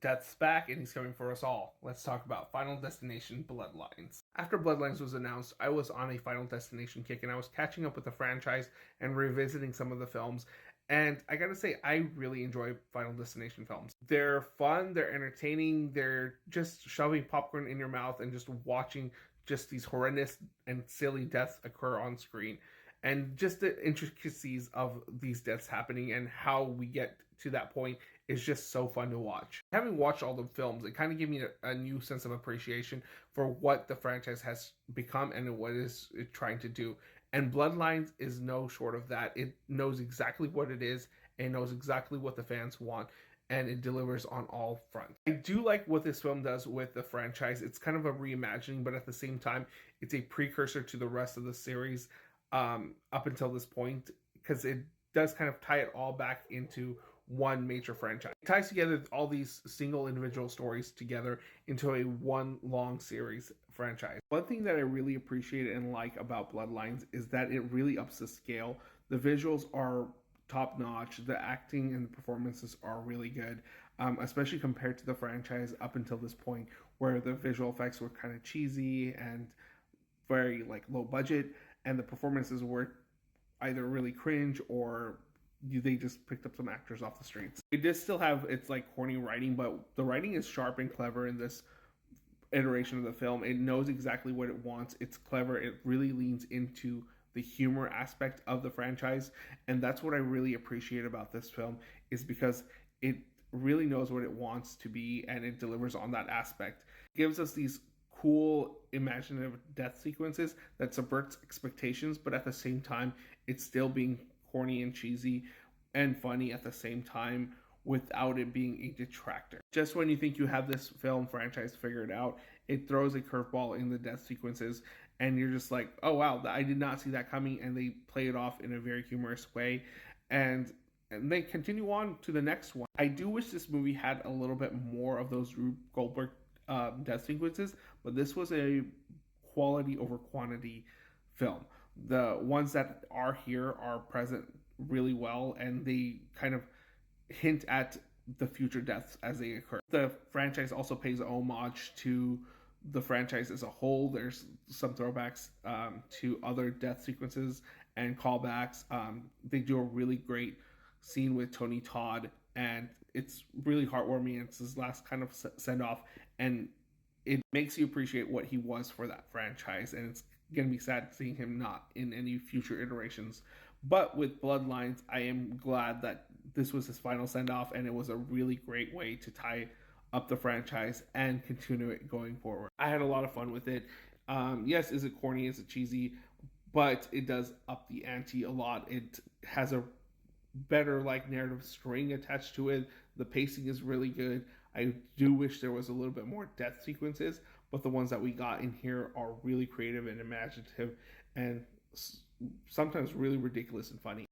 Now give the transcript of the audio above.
Death's back and he's coming for us all. Let's talk about Final Destination Bloodlines. After Bloodlines was announced, I was on a Final Destination kick and I was catching up with the franchise and revisiting some of the films. And I gotta say, I really enjoy Final Destination films. They're fun, they're entertaining, they're just shoving popcorn in your mouth and just watching just these horrendous and silly deaths occur on screen. And just the intricacies of these deaths happening and how we get to that point is just so fun to watch. Having watched all the films, it kind of gave me a new sense of appreciation for what the franchise has become and what is it trying to do. And Bloodlines is no short of that. It knows exactly what it is and knows exactly what the fans want, and it delivers on all fronts. I do like what this film does with the franchise. It's kind of a reimagining, but at the same time, it's a precursor to the rest of the series up until this point, because it does kind of tie it all back into one major franchise. It ties together all these single individual stories together into a one long series franchise. One thing that I really appreciate and like about Bloodlines is that it really ups the scale. The visuals are top notch. The acting and the performances are really good, especially compared to the franchise up until this point, where the visual effects were kind of cheesy and very like low budget, and the performances were either really cringe or they just picked up some actors off the streets. It does still have its like corny writing, but the writing is sharp and clever in this iteration of the film. It knows exactly what it wants. It's clever. It really leans into the humor aspect of the franchise, and that's what I really appreciate about this film, is because it really knows what it wants to be and it delivers on that aspect. It gives us these cool imaginative death sequences that subverts expectations, but at the same time it's still being corny and cheesy and funny at the same time without it being a detractor. Just when you think you have this film franchise figured out, it throws a curveball in the death sequences and you're just like, oh wow, I did not see that coming, and they play it off in a very humorous way, and they continue on to the next one. I do wish this movie had a little bit more of those Rube Goldberg death sequences, but this was a quality over quantity film. The ones that are here are present really well, and they kind of hint at the future deaths as they occur. The franchise also pays homage to the franchise as a whole. There's some throwbacks to other death sequences and callbacks. They do a really great scene with Tony Todd, and it's really heartwarming. It's his last kind of send off, and it makes you appreciate what he was for that franchise, and it's going to be sad seeing him not in any future iterations. But with Bloodlines, I am glad that this was his final send-off, and it was a really great way to tie up the franchise and continue it going forward. I had a lot of fun with it. Yes, is it corny? Is it cheesy? But it does up the ante a lot. It has a better like narrative string attached to it. The pacing is really good. I do wish there was a little bit more death sequences, but the ones that we got in here are really creative and imaginative, and sometimes really ridiculous and funny.